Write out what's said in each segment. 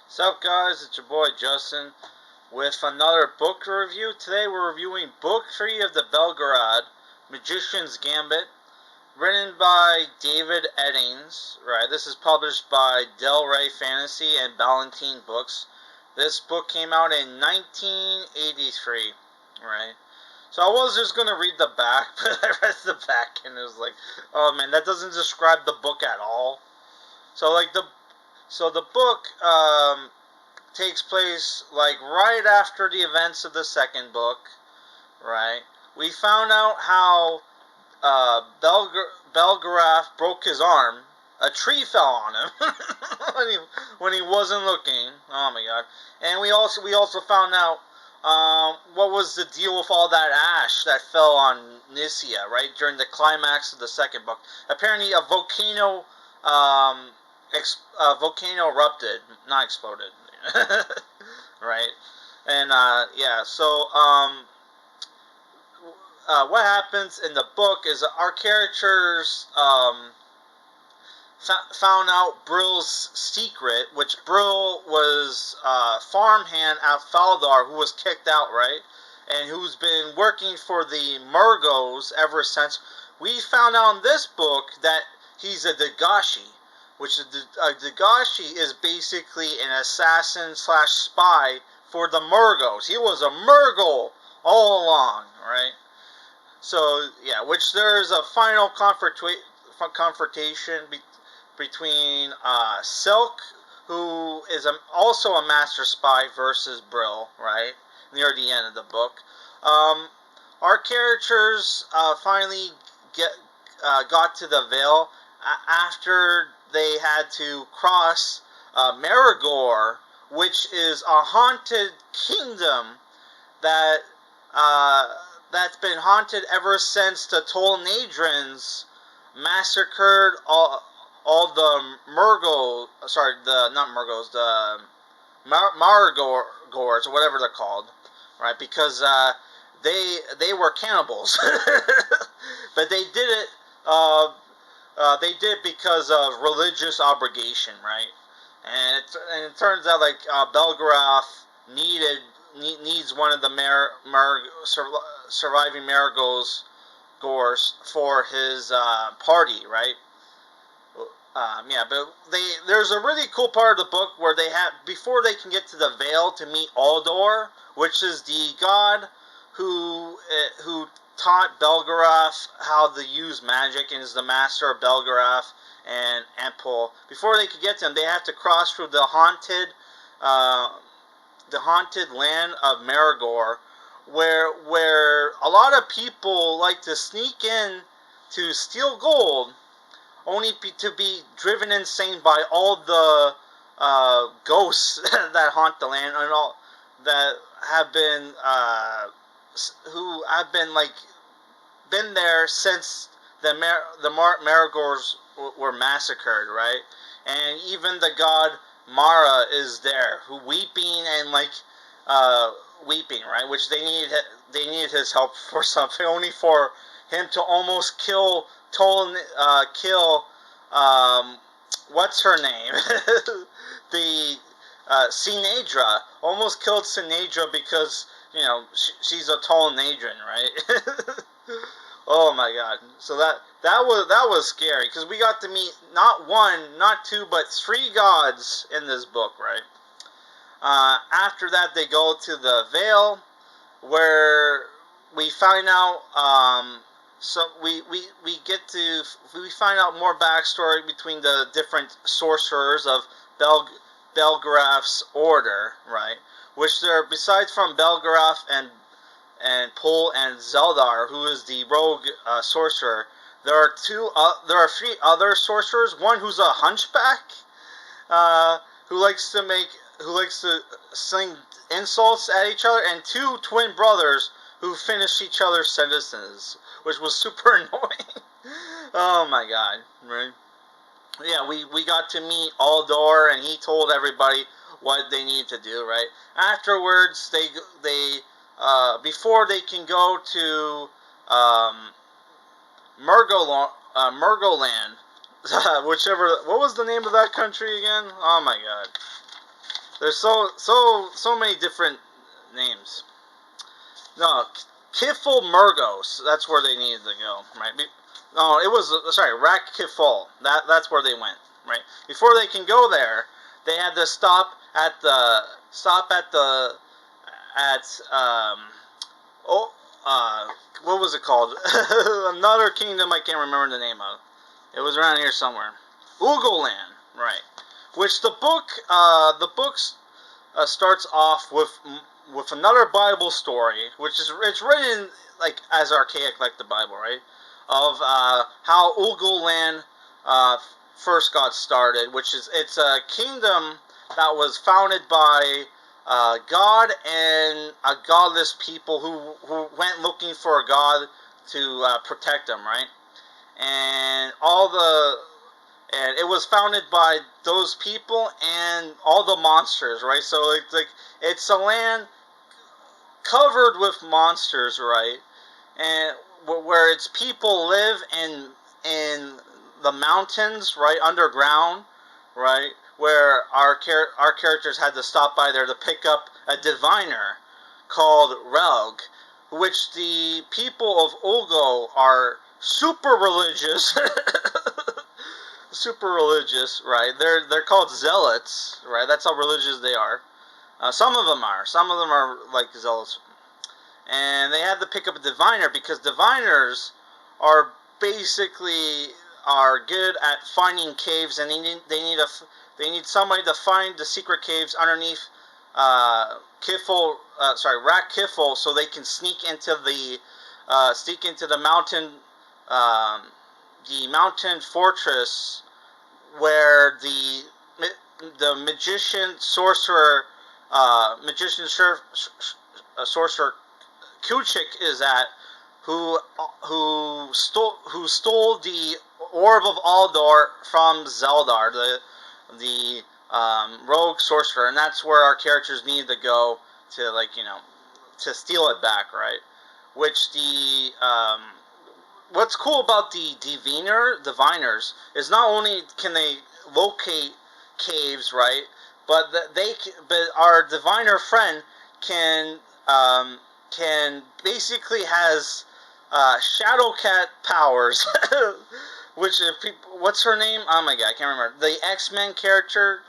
What's up, guys? It's your boy Justin with another book review. Today we're reviewing Book 3 of the Belgariad, Magician's Gambit, written by David Eddings. Right, this is published by Del Rey Fantasy and Ballantine Books. This book came out in 1983. Right, so I was just gonna read the back, but I read the back and it was like, oh man, that doesn't describe the book at all. So the book takes place like right after the events of the second book, right? We found out how Belgarath broke his arm. A tree fell on him when he wasn't looking. Oh my god! And we also found out what was the deal with all that ash that fell on Nicia, right, during the climax of the second book. Apparently, a volcano volcano erupted, not exploded. Right? And yeah, so what happens in the book is our characters found out Brill's secret, which Brill was farmhand at Faldar, who was kicked out, right? And who's been working for the Murgos ever since. We found out in this book that he's a Dagashi, which Dagashi is basically an assassin slash spy for the Murgos. He was a Murgle all along, right? So yeah, which there's a final confrontation between Silk, who is also a master spy, versus Brill, right? Near the end of the book. Our characters finally got to the Vale after they had to cross Marigore, which is a haunted kingdom that that's been haunted ever since the Tolnadrins massacred all the Murgos, the Marigores, or whatever they're called, right? Because they were cannibals, but they did it. They did it because of religious obligation, right? And it turns out like Belgarath needs one of the surviving Marigores for his party, right? Yeah, but there's a really cool part of the book where they have, before they can get to the Vale to meet Aldor, which is the god who taught Belgarath how to use magic and is the master of Belgarath and Ampul. Before they could get to him, they have to cross through the haunted land of Marigore, where a lot of people like to sneak in to steal gold, only to be driven insane by all the ghosts that haunt the land and all that have been who have been been there since the Marigores were massacred, right? And even the god Mara is there, who weeping and weeping, right? Which they needed his help for something, only for him to almost kill what's her name? The Sinedra almost killed Sinedra because she's a Tolnadrin, right? Oh my god! So that was scary because we got to meet not one, not two, but three gods in this book, right? After that, they go to the Vale, where we find out. We find out more backstory between the different sorcerers of Belgarath's order, right? Which they're, besides from Belgarath and Pol and Zeldar, who is the rogue sorcerer, there are three other sorcerers. One who's a hunchback, who likes to sling insults at each other, and two twin brothers who finish each other's sentences, which was super annoying. Oh my god, right? Yeah, we got to meet Aldor, and he told everybody what they need to do, right? Afterwards, they before they can go to Murgoland, what was the name of that country again? Oh my god. There's so many different names. No, Kifl Murgos. That's where they needed to go, right? No, it was sorry, Rak Kifl. That's where they went, right? Before they can go there, they had to at oh what was it called? Another kingdom I can't remember the name of. It was around here somewhere. Ugoland, right? Which the books starts off with another Bible story, which is it's written like as archaic like the Bible, right? Of how Ugoland first got started, which is it's a kingdom that was founded by God and a godless people who went looking for a god to protect them, right? And and it was founded by those people and all the monsters, right? So it's like it's a land covered with monsters, right? And where its people live in the mountains, right, underground, right? Where our characters had to stop by there to pick up a diviner called Relg, which the people of Ulgo are super religious. Super religious, right? They're called zealots, right? That's how religious they are. Some of them are. Some of them are like zealots, and they had to pick up a diviner because diviners are basically are good at finding caves, and they need somebody to find the secret caves underneath Rak Kifl, so they can sneak into the mountain fortress where the sorcerer Kuchik is at, who stole the orb of Aldor from Zeldar, the rogue sorcerer, and that's where our characters need to go to, like, to steal it back, right? Which what's cool about the diviners is not only can they locate caves, right, but but our diviner friend can basically has Shadowcat powers, which if people, what's her name? Oh my god, I can't remember. The X-Men character,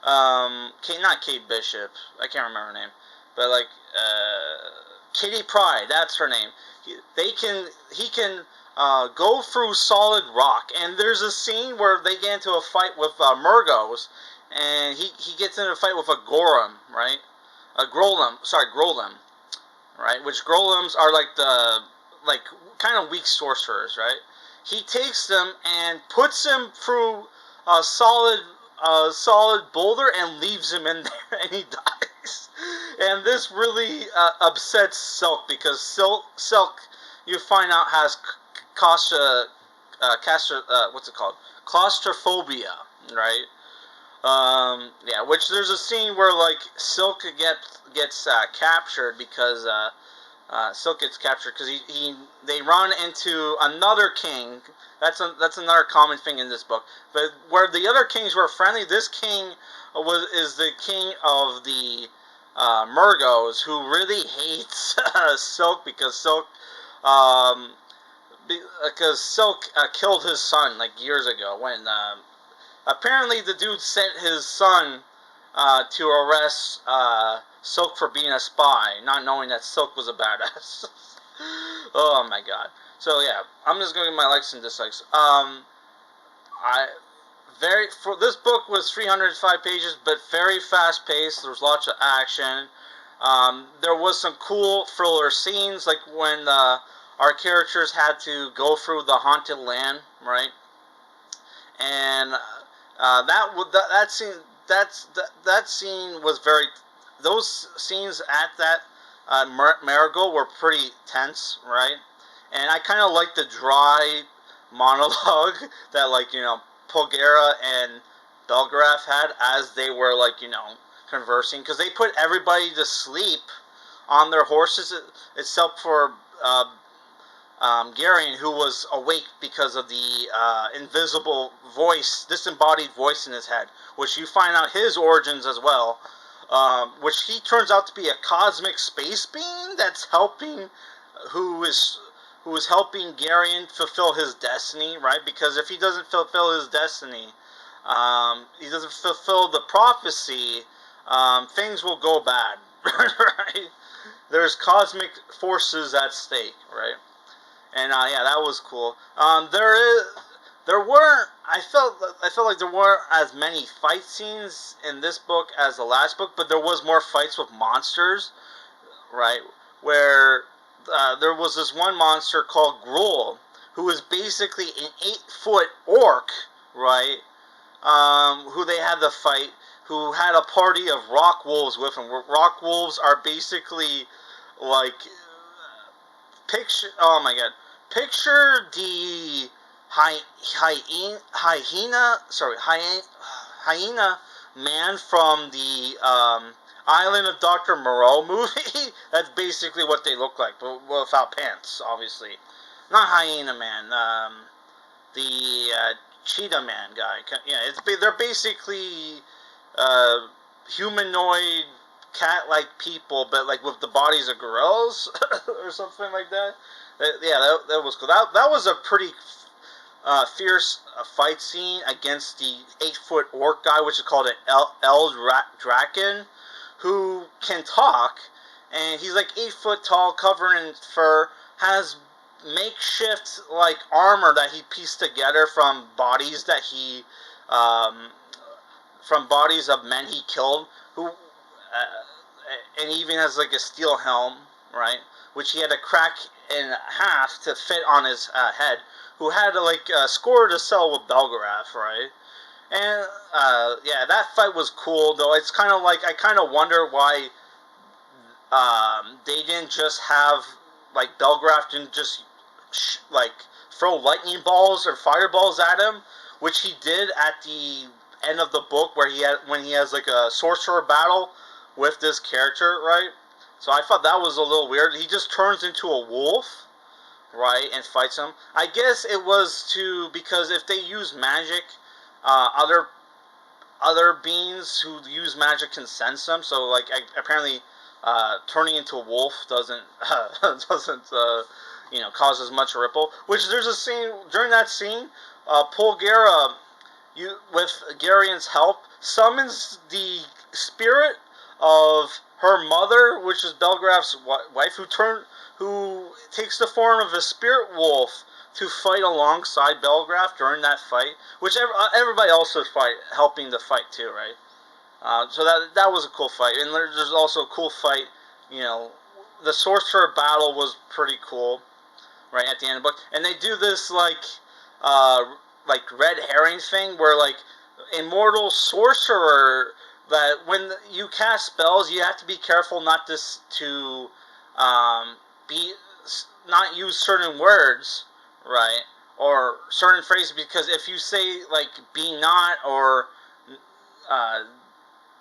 not Kate Bishop, I can't remember her name, but like Kitty Pryde, that's her name. He can go through solid rock, and there's a scene where they get into a fight with Murgos, and he gets into a fight with a Gorum, right? A Grolem, right? Which Grolems are like kind of weak sorcerers, right? He takes them and puts him through a solid boulder and leaves him in there, and he dies. And this really upsets Silk because Silk, you find out, has what's it called? Claustrophobia, right? Yeah, which there's a scene where like Silk gets captured because Silk gets captured because they run into another king. That's another common thing in this book. But where the other kings were friendly, this king is the king of the Murgos, who really hates Silk because Silk killed his son like years ago when apparently the dude sent his son to arrest Silk for being a spy, not knowing that Silk was a badass. Oh my god. So yeah, I'm just going to my likes and dislikes. This book was 305 pages, but very fast paced. There was lots of action. There was some cool thriller scenes, like when our characters had to go through the haunted land, right? And that scene was very. Those scenes at that Marigold were pretty tense, right? And I kind of like the dry monologue that, like, Pulgera and Belgarath had as they were, like, conversing, because they put everybody to sleep on their horses except for Garion, who was awake because of the invisible voice, disembodied voice in his head, which you find out his origins as well. which he turns out to be a cosmic space being that's helping, who is helping Garion fulfill his destiny, right? Because if he doesn't fulfill his destiny, he doesn't fulfill the prophecy, things will go bad, right? There's cosmic forces at stake, right? And yeah, that was cool. There weren't. I felt like there weren't as many fight scenes in this book as the last book, but there was more fights with monsters, right? Where there was this one monster called Gruul, who was basically an 8-foot orc, right? Who they had to fight, who had a party of rock wolves with him. Rock wolves are basically like picture. Oh my god, picture the hyena man from the Island of Dr. Moreau movie. That's basically what they look like, but without pants, obviously. Not hyena man. The cheetah man guy. Yeah, they're basically humanoid cat-like people, but like with the bodies of gorillas or something like that. Yeah, that was cool. That was a pretty fierce fight scene against the 8-foot orc guy, which is called an Draken, who can talk, and he's like 8 foot tall, covered in fur, has makeshift like armor that he pieced together from bodies that he from bodies of men he killed, who and he even has like a steel helm, right, which he had to crack in half to fit on his head, who had to like score to sell with Belgariad, right? And yeah, that fight was cool, though. It's kind of like I kind of wonder why they didn't just have like Belgariad didn't just like throw lightning balls or fireballs at him, which he did at the end of the book where when he has like a sorcerer battle with this character, right? So I thought that was a little weird. He just turns into a wolf, right, and fights him. I guess it was because if they use magic, other beings who use magic can sense them. So like apparently, turning into a wolf doesn't cause as much ripple. Which there's a scene during that scene, Pulgera, with Garion's help, summons the spirit of her mother, which is Belgariad's wife, who takes the form of a spirit wolf to fight alongside Belgariad during that fight, which everybody else was helping the fight too, right? So that was a cool fight, and there's also a cool fight. The sorcerer battle was pretty cool, right at the end of the book, and they do this like red herring thing where like immortal sorcerer, that when you cast spells, you have to be careful not to not use certain words, right, or certain phrases, because if you say like be not or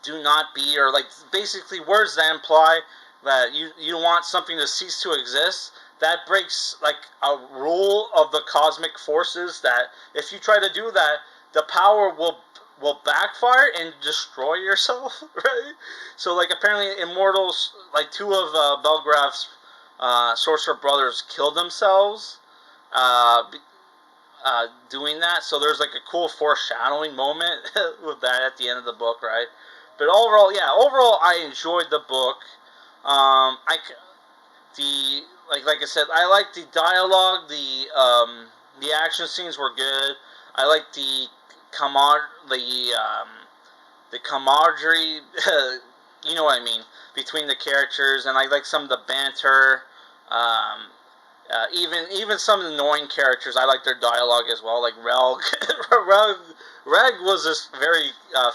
do not be, or like basically words that imply that you want something to cease to exist, that breaks like a rule of the cosmic forces, that if you try to do that, the power will backfire and destroy yourself, right? So like apparently immortals, like two of Belgariad's sorcerer brothers killed themselves doing that. So there's like a cool foreshadowing moment with that at the end of the book, right? But overall, yeah, I enjoyed the book. Like I said, I liked the dialogue. The action scenes were good. I liked the camaraderie, you know what I mean, between the characters, and I like some of the banter. Even some annoying characters, I like their dialogue as well. Like Reg was this very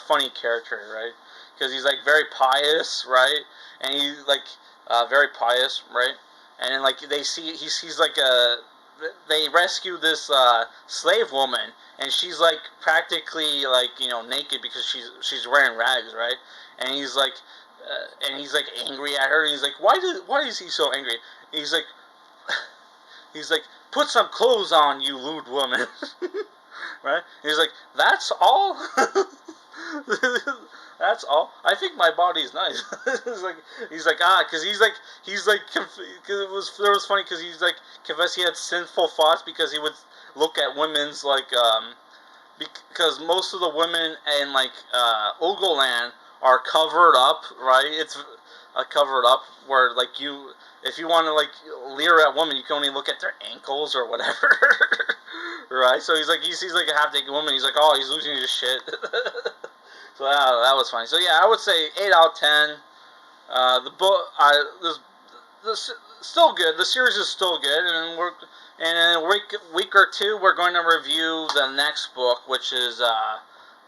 funny character, right? Because he's like very pious, right? And he's like very pious, right? And then like he's like they rescue this slave woman, and she's like practically like naked because she's wearing rags, right? And he's like angry at her, and he's like, why is he so angry? And he's like, put some clothes on, you lewd woman, right? And he's like, that's all. That's all. I think my body's nice. he's like because cause it was funny because he's like confessed he had sinful thoughts because he would look at women's like because most of the women in like Ugoland are covered up, right? It's covered up where like if you want to like leer at women, you can only look at their ankles or whatever, right? So he's like he sees like a half naked woman, he's like, oh, he's losing his shit. So that was funny. So yeah, I would say 8 out of 10. The book, still good. The series is still good, and in a week or two we're going to review the next book, which is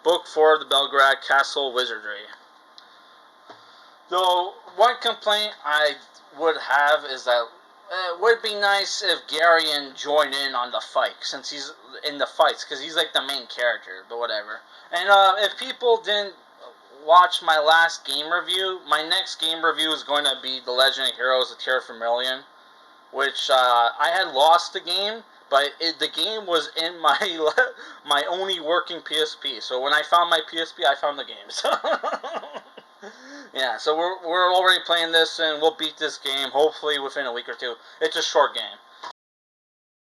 book 4 of the Belgariad Castle Wizardry. Though one complaint I would have is that it would be nice if Garion joined in on the fight, since he's in the fights, because he's like the main character, but whatever. And if people didn't watch my last game review, my next game review is going to be The Legend of Heroes of Terra Vermilion, which I had lost the game, but the game was in my my only working PSP. So when I found my PSP, I found the game. So yeah, so we're already playing this, and we'll beat this game hopefully within a week or two. It's a short game.